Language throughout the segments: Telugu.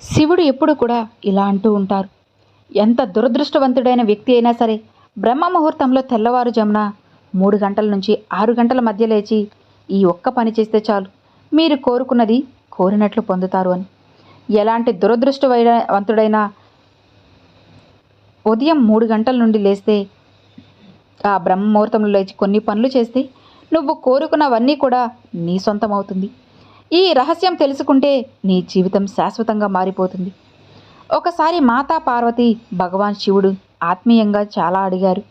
శివుడు ఎప్పుడు కూడా ఇలా అంటూ ఉంటారు. ఎంత దురదృష్టవంతుడైన వ్యక్తి అయినా సరే బ్రహ్మ ముహూర్తంలో తెల్లవారుజామున 3 గంటల నుంచి 6 గంటల మధ్య లేచి ఈ ఒక్క పని చేస్తే చాలు మీరు కోరుకున్నది కోరినట్లు పొందుతారు అని. ఎలాంటి దురదృష్టవంతుడైనా ఉదయం 3 గంటల నుండి లేస్తే ఆ బ్రహ్మ ముహూర్తంలో లేచి కొన్ని పనులు చేస్తే నువ్వు కోరుకున్నవన్నీ కూడా నీ సొంతమవుతుంది. ఈ రహస్యం తెలుసుకుంటే నీ జీవితం శాశ్వతంగా మారిపోతుంది. ఒకసారి మాతా పార్వతి భగవాన్ శివుడు ఆత్మీయంగా చాలా అడిగారు.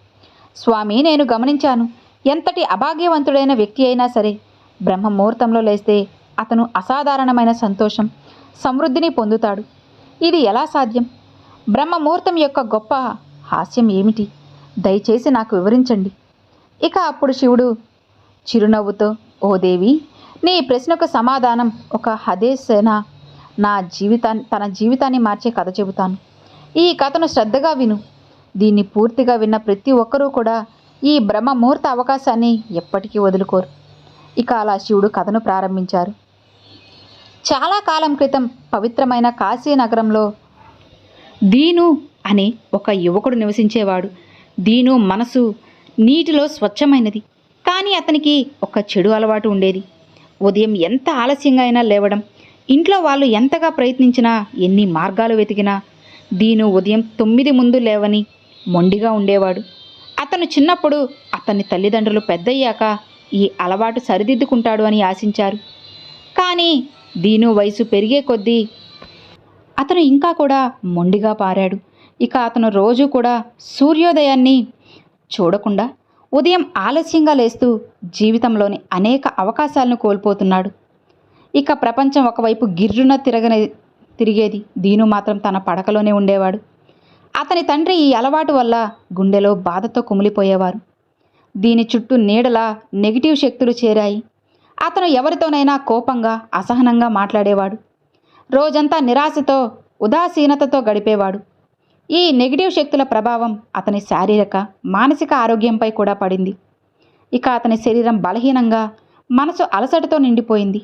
స్వామి, నేను గమనించాను, ఎంతటి అభాగ్యవంతుడైన వ్యక్తి అయినా సరే బ్రహ్మ ముహూర్తంలో లేస్తే అతను అసాధారణమైన సంతోషం, సమృద్ధిని పొందుతాడు. ఇది ఎలా సాధ్యం? బ్రహ్మ ముహూర్తం యొక్క గొప్ప హాస్యం ఏమిటి? దయచేసి నాకు వివరించండి. ఇక అప్పుడు శివుడు చిరునవ్వుతో, ఓ దేవి, నీ ప్రశ్నకు సమాధానం ఒక హదేసేన తన జీవితాన్ని మార్చే కథ చెబుతాను. ఈ కథను శ్రద్ధగా విను. దీన్ని పూర్తిగా విన్న ప్రతి ఒక్కరూ కూడా ఈ బ్రహ్మ ముహూర్త అవకాశాన్ని ఎప్పటికీ వదులుకోరు. ఇక అలా శివుడు కథను ప్రారంభించారు. చాలా కాలం క్రితం పవిత్రమైన కాశీ నగరంలో దీను అనే ఒక యువకుడు నివసించేవాడు. దీను మనసు నీటిలో స్వచ్ఛమైనది. కానీ అతనికి ఒక చెడు అలవాటు ఉండేది. ఉదయం ఎంత ఆలస్యంగా అయినా లేవడం. ఇంట్లో వాళ్ళు ఎంతగా ప్రయత్నించినా, ఎన్ని మార్గాలు వెతికినా దీను ఉదయం 9 ముందు లేవని మొండిగా ఉండేవాడు. అతను చిన్నప్పుడు అతని తల్లిదండ్రులు పెద్దయ్యాక ఈ అలవాటు సరిదిద్దుకుంటాడు అని ఆశించారు. కానీ దీను వయసు పెరిగే కొద్దీ అతను ఇంకా కూడా మొండిగా పారాడు. ఇక అతను రోజు కూడా సూర్యోదయాన్ని చూడకుండా ఉదయం ఆలస్యంగా లేస్తూ జీవితంలోని అనేక అవకాశాలను కోల్పోతున్నాడు. ఇక ప్రపంచం ఒకవైపు గిర్రున తిరిగేది. దీను మాత్రం తన పడకలోనే ఉండేవాడు. అతని తండ్రి ఈ అలవాటు వల్ల గుండెలో బాధతో కుమిలిపోయేవారు. దీని చుట్టూ నీడలా నెగిటివ్ శక్తులు చేరాయి. అతను ఎవరితోనైనా కోపంగా, అసహనంగా మాట్లాడేవాడు. రోజంతా నిరాశతో, ఉదాసీనతతో గడిపేవాడు. ఈ నెగిటివ్ శక్తుల ప్రభావం అతని శారీరక, మానసిక ఆరోగ్యంపై కూడా పడింది. ఇక అతని శరీరం బలహీనంగా, మనసు అలసటతో నిండిపోయింది.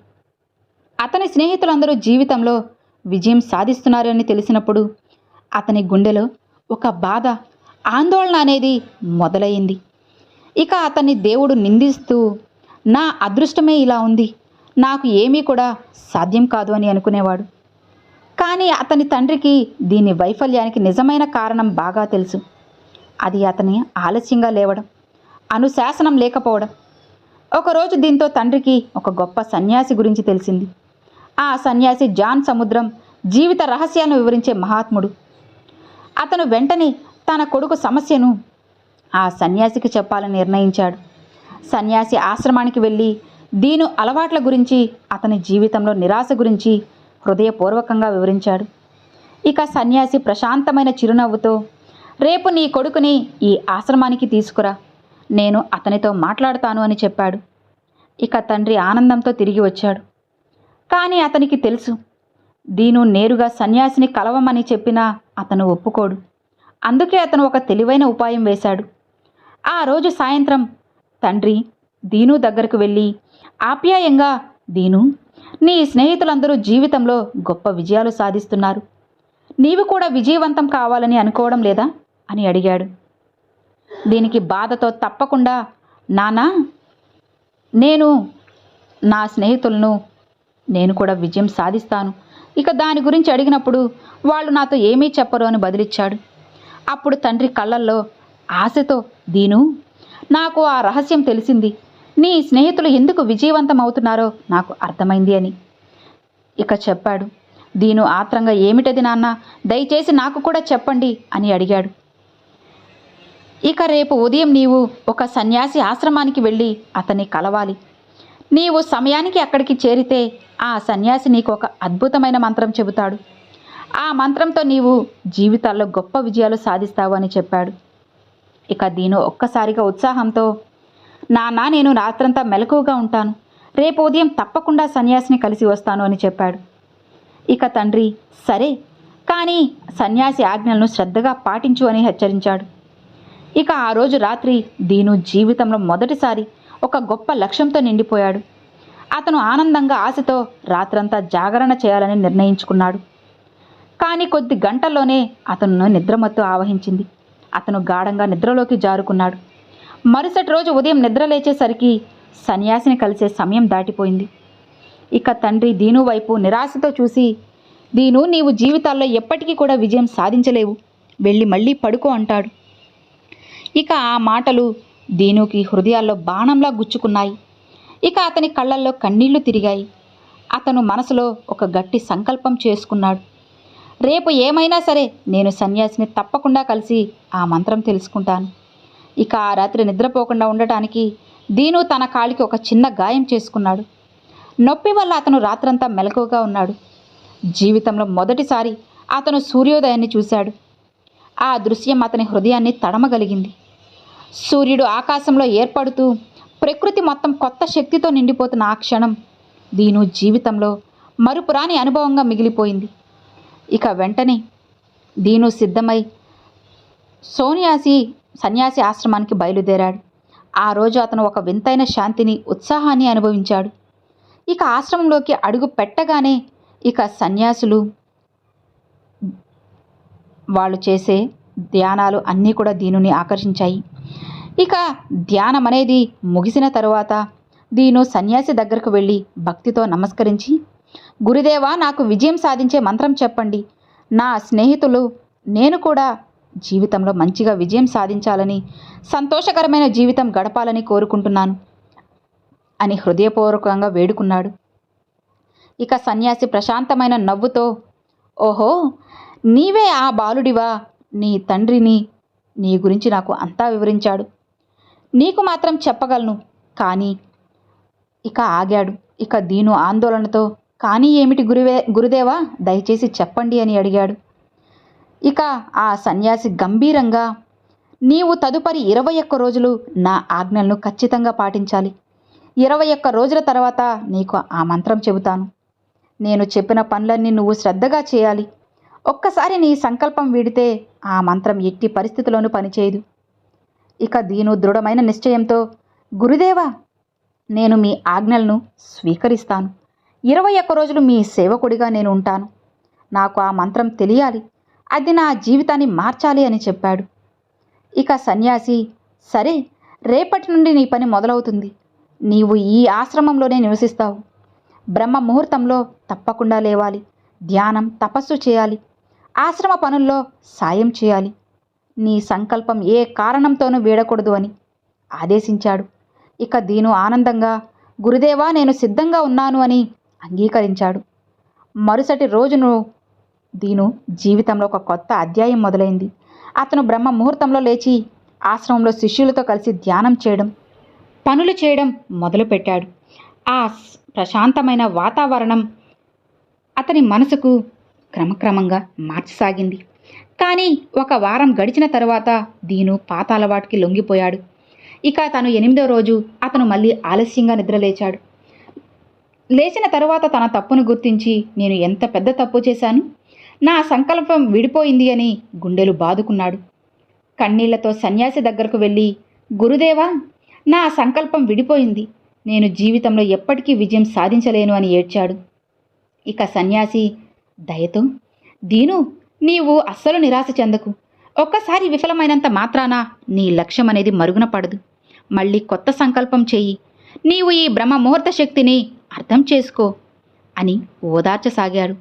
అతని స్నేహితులందరూ జీవితంలో విజయం సాధిస్తున్నారని తెలిసినప్పుడు అతని గుండెలో ఒక బాధ, ఆందోళన అనేది మొదలైంది. ఇక అతన్ని దేవుడు నిందిస్తూ, నా అదృష్టమే ఇలా ఉంది, నాకు ఏమీ కూడా సాధ్యం కాదు అని అనుకునేవాడు. కానీ అతని తండ్రికి దీని వైఫల్యానికి నిజమైన కారణం బాగా తెలుసు. అది అతని ఆలస్యంగా లేవడం, అనుశాసనం లేకపోవడం. ఒకరోజు దీంతో తండ్రికి ఒక గొప్ప సన్యాసి గురించి తెలిసింది. ఆ సన్యాసి జాన్ సముద్రం జీవిత రహస్యాలను వివరించే మహాత్ముడు. అతను వెంటనే తన కొడుకు సమస్యను ఆ సన్యాసికి చెప్పాలని నిర్ణయించాడు. సన్యాసి ఆశ్రమానికి వెళ్ళి దీను అలవాట్ల గురించి, అతని జీవితంలో నిరాశ గురించి హృదయపూర్వకంగా వివరించాడు. ఇక సన్యాసి ప్రశాంతమైన చిరునవ్వుతో, రేపు నీ కొడుకుని ఈ ఆశ్రమానికి తీసుకురా, నేను అతనితో మాట్లాడతాను అని చెప్పాడు. ఇక తండ్రి ఆనందంతో తిరిగి వచ్చాడు. కానీ అతనికి తెలుసు, దీను నేరుగా సన్యాసిని కలవమని చెప్పినా అతను ఒప్పుకోడు. అందుకే అతను ఒక తెలివైన ఉపాయం వేశాడు. ఆ రోజు సాయంత్రం తండ్రి దీను దగ్గరకు వెళ్ళి ఆప్యాయంగా, దీను, నీ స్నేహితులందరూ జీవితంలో గొప్ప విజయాలు సాధిస్తున్నారు, నీవు కూడా విజయవంతం కావాలని అనుకోవడం లేదా అని అడిగాడు. దీనికి బాధతో, తప్పకుండా నానా, నేను నా స్నేహితులను నేను కూడా విజయం సాధిస్తాను. ఇక దాని గురించి అడిగినప్పుడు వాళ్ళు నాతో ఏమీ చెప్పరు అని బదిలిచ్చాడు. అప్పుడు తండ్రి కళ్ళల్లో ఆశతో, దీను, నాకు ఆ రహస్యం తెలిసింది, నీ స్నేహితులు ఎందుకు విజయవంతం అవుతున్నారో నాకు అర్థమైంది అని ఇక చెప్పాడు. దీను ఆత్రంగా, ఏమిటది నాన్న, దయచేసి నాకు కూడా చెప్పండి అని అడిగాడు. ఇక రేపు ఉదయం నీవు ఒక సన్యాసి ఆశ్రమానికి వెళ్ళి అతన్ని కలవాలి. నీవు సమయానికి అక్కడికి చేరితే ఆ సన్యాసి నీకు ఒక అద్భుతమైన మంత్రం చెబుతాడు. ఆ మంత్రంతో నీవు జీవితాల్లో గొప్ప విజయాలు సాధిస్తావు అని చెప్పాడు. ఇక దీను ఒక్కసారిగా ఉత్సాహంతో, నాన్న, నేను రాత్రంతా మెలకువగా ఉంటాను, రేపు ఉదయం తప్పకుండా సన్యాసిని కలిసి వస్తాను అని చెప్పాడు. ఇక తండ్రి, సరే, కానీ సన్యాసి ఆజ్ఞలను శ్రద్ధగా పాటించు అని హెచ్చరించాడు. ఇక ఆ రోజు రాత్రి దీను జీవితంలో మొదటిసారి ఒక గొప్ప లక్ష్యంతో నిండిపోయాడు. అతను ఆనందంగా, ఆశతో రాత్రంతా జాగరణ చేయాలని నిర్ణయించుకున్నాడు. కానీ కొద్ది గంటల్లోనే అతను నిద్రమత్తు ఆవహించింది. అతను గాఢంగా నిద్రలోకి జారుకున్నాడు. మరుసటి రోజు ఉదయం నిద్ర లేచేసరికి సన్యాసిని కలిసే సమయం దాటిపోయింది. ఇక తండ్రి దీను వైపు నిరాశతో చూసి, దీను, నీవు జీవితాల్లో ఎప్పటికీ కూడా విజయం సాధించలేవు, వెళ్ళి మళ్ళీ పడుకో అంటాడు. ఇక ఆ మాటలు దీనుకి హృదయాల్లో బాణంలా గుచ్చుకున్నాయి. ఇక అతని కళ్ళల్లో కన్నీళ్లు తిరిగాయి. అతను మనసులో ఒక గట్టి సంకల్పం చేసుకున్నాడు. రేపు ఏమైనా సరే నేను సన్యాసిని తప్పకుండా కలిసి ఆ మంత్రం తెలుసుకుంటాను. ఇక ఆ రాత్రి నిద్రపోకుండా ఉండటానికి దీను తన కాలికి ఒక చిన్న గాయం చేసుకున్నాడు. నొప్పి వల్ల అతను రాత్రంతా మెలకువగా ఉన్నాడు. జీవితంలో మొదటిసారి అతను సూర్యోదయాన్ని చూశాడు. ఆ దృశ్యం అతని హృదయాన్ని తడమగలిగింది. సూర్యుడు ఆకాశంలో ఏర్పడుతూ ప్రకృతి మొత్తం కొత్త శక్తితో నిండిపోతున్న ఆ క్షణం దీను జీవితంలో మరుపురాని అనుభవంగా మిగిలిపోయింది. ఇక వెంటనే దీను సిద్ధమై సన్యాసి ఆశ్రమానికి బయలుదేరాడు. ఆ రోజు అతను ఒక వింతైన శాంతిని, ఉత్సాహాన్ని అనుభవించాడు. ఇక ఆశ్రమంలోకి అడుగు పెట్టగానే ఇక సన్యాసులు వాళ్ళు చేసే ధ్యానాలు అన్నీ కూడా దీనుని ఆకర్షించాయి. ఇక ధ్యానం అనేది ముగిసిన తరువాత దీను సన్యాసి దగ్గరకు వెళ్ళి భక్తితో నమస్కరించి, గురుదేవా, నాకు విజయం సాధించే మంత్రం చెప్పండి. నా స్నేహితులు నేను కూడా జీవితంలో మంచిగా విజయం సాధించాలని, సంతోషకరమైన జీవితం గడపాలని కోరుకుంటున్నాను అని హృదయపూర్వకంగా వేడుకున్నాడు. ఇక సన్యాసి ప్రశాంతమైన నవ్వుతో, ఓహో, నీవే ఆ బాలుడివా? నీ తండ్రిని నీ గురించి నాకు అంతా వివరించాడు. నీకు మాత్రం చెప్పగలను. కానీ ఇక ఆగాడు. ఇక దీను ఆందోళనతో, కానీ ఏమిటి గురుదేవా, దయచేసి చెప్పండి అని అడిగాడు. ఇక ఆ సన్యాసి గంభీరంగా, నీవు తదుపరి 21 రోజులు నా ఆజ్ఞలను ఖచ్చితంగా పాటించాలి. 21 రోజుల తర్వాత నీకు ఆ మంత్రం చెబుతాను. నేను చెప్పిన పనులన్నీ నువ్వు శ్రద్ధగా చేయాలి. ఒక్కసారి నీ సంకల్పం వీడితే ఆ మంత్రం ఎట్టి పరిస్థితిలోనూ పనిచేయదు. ఇక దీను దృఢమైన నిశ్చయంతో, గురుదేవా, నేను మీ ఆజ్ఞలను స్వీకరిస్తాను. 21 రోజులు మీ సేవకుడిగా నేను ఉంటాను. నాకు ఆ మంత్రం తెలియాలి. అది నా జీవితాన్ని మార్చాలి అని చెప్పాడు. ఇక సన్యాసి, సరే, రేపటి నుండి నీ పని మొదలవుతుంది. నీవు ఈ ఆశ్రమంలోనే నివసిస్తావు. బ్రహ్మ ముహూర్తంలో తప్పకుండా లేవాలి. ధ్యానం, తపస్సు చేయాలి. ఆశ్రమ పనుల్లో సాయం చేయాలి. నీ సంకల్పం ఏ కారణంతోనూ వీడకూడదు అని ఆదేశించాడు. ఇక దీను ఆనందంగా, గురుదేవా, నేను సిద్ధంగా ఉన్నాను అని అంగీకరించాడు. మరుసటి రోజును దీను జీవితంలో ఒక కొత్త అధ్యాయం మొదలైంది. అతను బ్రహ్మ ముహూర్తంలో లేచి ఆశ్రమంలో శిష్యులతో కలిసి ధ్యానం చేయడం, పనులు చేయడం మొదలుపెట్టాడు. ఆ ప్రశాంతమైన వాతావరణం అతని మనసుకు క్రమక్రమంగా మార్చసాగింది. కానీ ఒక వారం గడిచిన తరువాత దీను పాత అలవాటుకి లొంగిపోయాడు. ఇక తను 8వ రోజు అతను మళ్ళీ ఆలస్యంగా నిద్రలేచాడు. లేచిన తరువాత తన తప్పును గుర్తించి, నేను ఎంత పెద్ద తప్పు చేశాను, నా సంకల్పం విడిపోయింది అని గుండెలు బాదుకున్నాడు. కన్నీళ్లతో సన్యాసి దగ్గరకు వెళ్ళి, గురుదేవా, నా సంకల్పం విడిపోయింది, నేను జీవితంలో ఎప్పటికీ విజయం సాధించలేను అని ఏడ్చాడు. ఇక సన్యాసి దయతో, దీను, నీవు అస్సలు నిరాశ చెందకు. ఒక్కసారి విఫలమైనంత మాత్రాన నీ లక్ష్యం అనేది మరుగున పడదు. మళ్ళీ కొత్త సంకల్పం చెయ్యి. నీవు ఈ బ్రహ్మ ముహూర్త శక్తిని అర్థం చేసుకో అని ఓదార్చసాగాడు.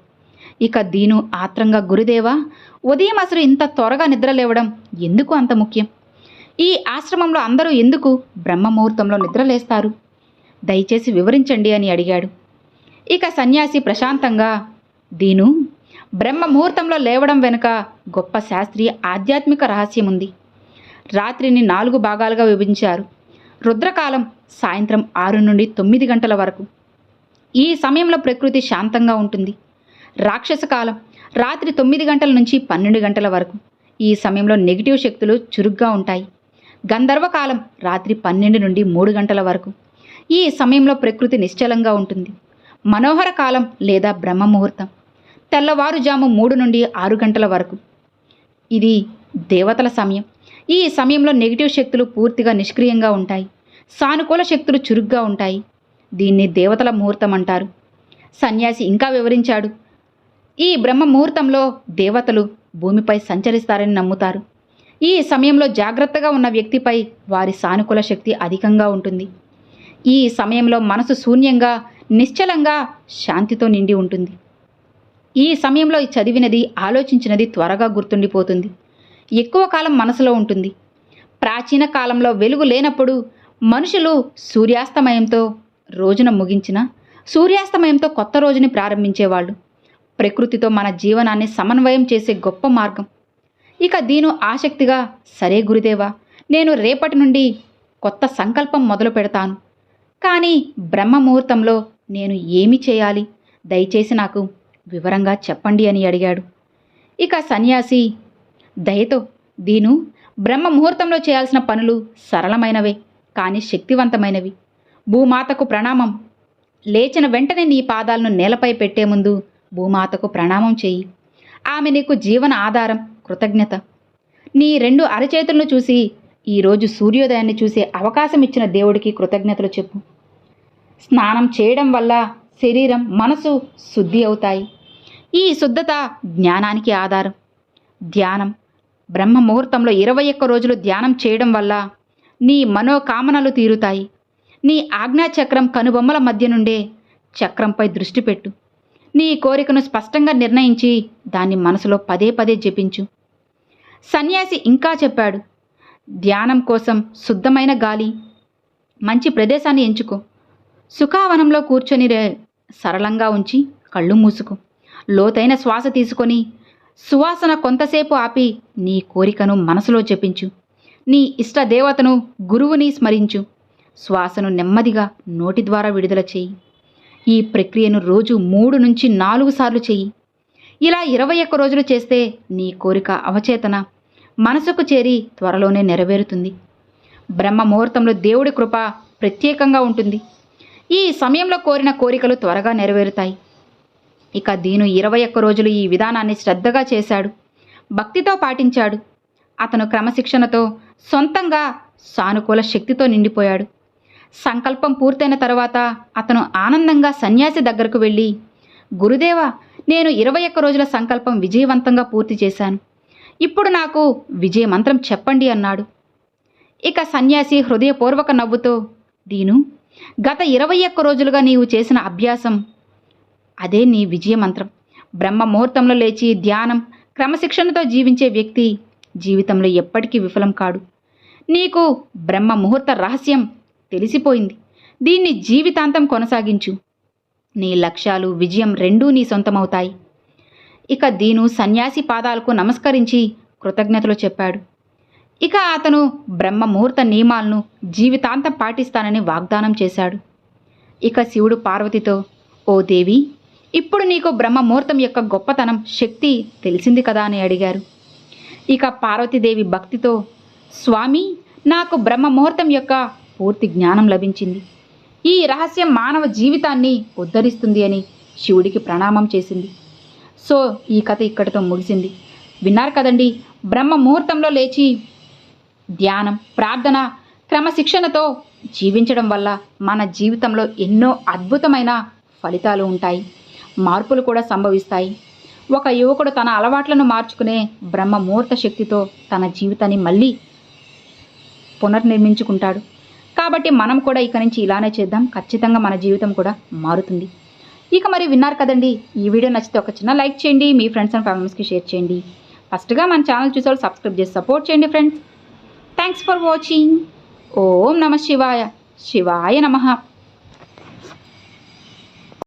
ఇక దీను ఆత్రంగా, గురుదేవా, ఉదయం అసలు ఇంత త్వరగా నిద్రలేవడం ఎందుకు అంత ముఖ్యం? ఈ ఆశ్రమంలో అందరూ ఎందుకు బ్రహ్మ ముహూర్తంలో నిద్రలేస్తారు? దయచేసి వివరించండి అని అడిగాడు. ఇక సన్యాసి ప్రశాంతంగా, దీను, బ్రహ్మ ముహూర్తంలో లేవడం వెనుక గొప్ప శాస్త్రీయ ఆధ్యాత్మిక రహస్యం ఉంది. రాత్రిని 4 భాగాలుగా విభజించారు. రుద్రకాలం సాయంత్రం 6 నుండి 9 గంటల వరకు. ఈ సమయంలో ప్రకృతి శాంతంగా ఉంటుంది. రాక్షస కాలం రాత్రి 9 గంటల నుంచి 12 గంటల వరకు. ఈ సమయంలో నెగిటివ్ శక్తులు చురుగ్గా ఉంటాయి. గంధర్వకాలం రాత్రి 12 నుండి 3 గంటల వరకు. ఈ సమయంలో ప్రకృతి నిశ్చలంగా ఉంటుంది. మనోహర కాలం లేదా బ్రహ్మ ముహూర్తం తెల్లవారుజాము 3 నుండి 6 గంటల వరకు. ఇది దేవతల సమయం. ఈ సమయంలో నెగిటివ్ శక్తులు పూర్తిగా నిష్క్రియంగా ఉంటాయి. సానుకూల శక్తులు చురుగ్గా ఉంటాయి. దీన్ని దేవతల ముహూర్తం అంటారు. సన్యాసి ఇంకా వివరించాడు, ఈ బ్రహ్మ ముహూర్తంలో దేవతలు భూమిపై సంచరిస్తారని నమ్ముతారు. ఈ సమయంలో జాగ్రత్తగా ఉన్న వ్యక్తిపై వారి సానుకూల శక్తి అధికంగా ఉంటుంది. ఈ సమయంలో మనసు శూన్యంగా, నిశ్చలంగా, శాంతితో నిండి ఉంటుంది. ఈ సమయంలో చదివినది, ఆలోచించినది త్వరగా గుర్తుండిపోతుంది. ఎక్కువ కాలం మనసులో ఉంటుంది. ప్రాచీన కాలంలో వెలుగు లేనప్పుడు మనుషులు సూర్యాస్తమయంతో రోజున ముగించిన, సూర్యాస్తమయంతో కొత్త రోజుని ప్రారంభించేవాళ్ళు. ప్రకృతితో మన జీవనాన్ని సమన్వయం చేసే గొప్ప మార్గం. ఇక దీను ఆసక్తిగా, సరే గురుదేవా, నేను రేపటి నుండి కొత్త సంకల్పం మొదలు పెడతాను. కానీ బ్రహ్మ ముహూర్తంలో నేను ఏమి చేయాలి? దయచేసి నాకు వివరంగా చెప్పండి అని అడిగాడు. ఇక సన్యాసి దయతో, దీను, బ్రహ్మ ముహూర్తంలో చేయాల్సిన పనులు సరళమైనవే కానీ శక్తివంతమైనవి. భూమాతకు ప్రణామం. లేచిన వెంటనే నీ పాదాలను నేలపై పెట్టే ముందు భూమాతకు ప్రణామం చెయ్యి. ఆమె నీకు జీవన ఆధారం, కృతజ్ఞత. నీ 2 అరచేతులను చూసి ఈరోజు సూర్యోదయాన్ని చూసే అవకాశం ఇచ్చిన దేవుడికి కృతజ్ఞతలు చెప్పు. స్నానం చేయడం వల్ల శరీరం, మనసు శుద్ధి అవుతాయి. ఈ శుద్ధత జ్ఞానానికి ఆధారం. ధ్యానం. బ్రహ్మ ముహూర్తంలో 21 రోజులు ధ్యానం చేయడం వల్ల నీ మనోకామనలు తీరుతాయి. నీ ఆజ్ఞాచక్రం కనుబొమ్మల మధ్య నుండే చక్రంపై దృష్టి పెట్టు. నీ కోరికను స్పష్టంగా నిర్ణయించి దాన్ని మనసులో పదే పదే జపించు. సన్యాసి ఇంకా చెప్పాడు, ధ్యానం కోసం శుద్ధమైన గాలి, మంచి ప్రదేశాన్ని ఎంచుకో. సుఖావనంలో కూర్చొని సరళంగా ఉంచి కళ్ళు మూసుకో. లోతైన శ్వాస తీసుకొని సువాసన కొంతసేపు ఆపి నీ కోరికను మనసులో జపించు. నీ ఇష్ట దేవతను, గురువుని స్మరించు. శ్వాసను నెమ్మదిగా నోటి ద్వారా విడుదల చేయి. ఈ ప్రక్రియను రోజు 3 నుంచి 4 సార్లు చెయ్యి. ఇలా 21 రోజులు చేస్తే నీ కోరిక అవచేతన మనసుకు చేరి త్వరలోనే నెరవేరుతుంది. బ్రహ్మ ముహూర్తంలో దేవుడి కృప ప్రత్యేకంగా ఉంటుంది. ఈ సమయంలో కోరిన కోరికలు త్వరగా నెరవేరుతాయి. ఇక దీను 21 రోజులు ఈ విధానాన్ని శ్రద్ధగా చేశాడు. భక్తితో పాటించాడు. అతను క్రమశిక్షణతో, సొంతంగా సానుకూల శక్తితో నిండిపోయాడు. సంకల్పం పూర్తయిన తర్వాత అతను ఆనందంగా సన్యాసి దగ్గరకు వెళ్ళి, గురుదేవా, నేను 21 రోజుల సంకల్పం విజయవంతంగా పూర్తి చేశాను. ఇప్పుడు నాకు విజయ మంత్రం చెప్పండి అన్నాడు. ఇక సన్యాసి హృదయపూర్వక నవ్వుతో, దీను, గత 21 రోజులుగా నీవు చేసిన అభ్యాసం అదే నీ విజయ మంత్రం. బ్రహ్మ ముహూర్తంలో లేచి ధ్యానం, క్రమశిక్షణతో జీవించే వ్యక్తి జీవితంలో ఎప్పటికీ విఫలం కాడు. నీకు బ్రహ్మ ముహూర్త రహస్యం తెలిసిపోయింది. దీన్ని జీవితాంతం కొనసాగించు. నీ లక్ష్యాలు, విజయం రెండూ నీ సొంతమవుతాయి. ఇక దీను సన్యాసి పాదాలకు నమస్కరించి కృతజ్ఞతలు చెప్పాడు. ఇక అతను బ్రహ్మ ముహూర్త నియమాలను జీవితాంతం పాటిస్తానని వాగ్దానం చేశాడు. ఇక శివుడు పార్వతితో, ఓ దేవి, ఇప్పుడు నీకు బ్రహ్మ ముహూర్తం యొక్క గొప్పతనం, శక్తి తెలిసింది కదా అని అడిగారు. ఇక పార్వతీదేవి భక్తితో, స్వామి, నాకు బ్రహ్మ ముహూర్తం యొక్క పూర్తి జ్ఞానం లభించింది. ఈ రహస్యం మానవ జీవితాన్ని ఉద్ధరిస్తుంది అని శివుడికి ప్రణామం చేసింది. సో ఈ కథ ఇక్కడితో ముగిసింది. విన్నారు కదండి, బ్రహ్మ ముహూర్తంలో లేచి ధ్యానం, ప్రార్థన, క్రమశిక్షణతో జీవించడం వల్ల మన జీవితంలో ఎన్నో అద్భుతమైన ఫలితాలు ఉంటాయి, మార్పులు కూడా సంభవిస్తాయి. ఒక యువకుడు తన అలవాట్లను మార్చుకునే బ్రహ్మ ముహూర్త శక్తితో తన జీవితాన్ని మళ్ళీ పునర్నిర్మించుకుంటాడు. కాబట్టి మనం కూడా ఇక నుంచి ఇలానే చేద్దాం. ఖచ్చితంగా మన జీవితం కూడా మారుతుంది. ఇక మరి విన్నారు కదండి, ఈ వీడియో నచ్చితే ఒక చిన్న లైక్ చేయండి, మీ ఫ్రెండ్స్ అండ్ ఫ్యామిలీస్కి షేర్ చేయండి. ఫస్ట్గా మన ఛానల్ చూసేవాళ్ళు సబ్స్క్రైబ్ చేసి సపోర్ట్ చేయండి ఫ్రెండ్స్. Thanks for watching. ఓం నమ శివాయ. శివాయ నమః.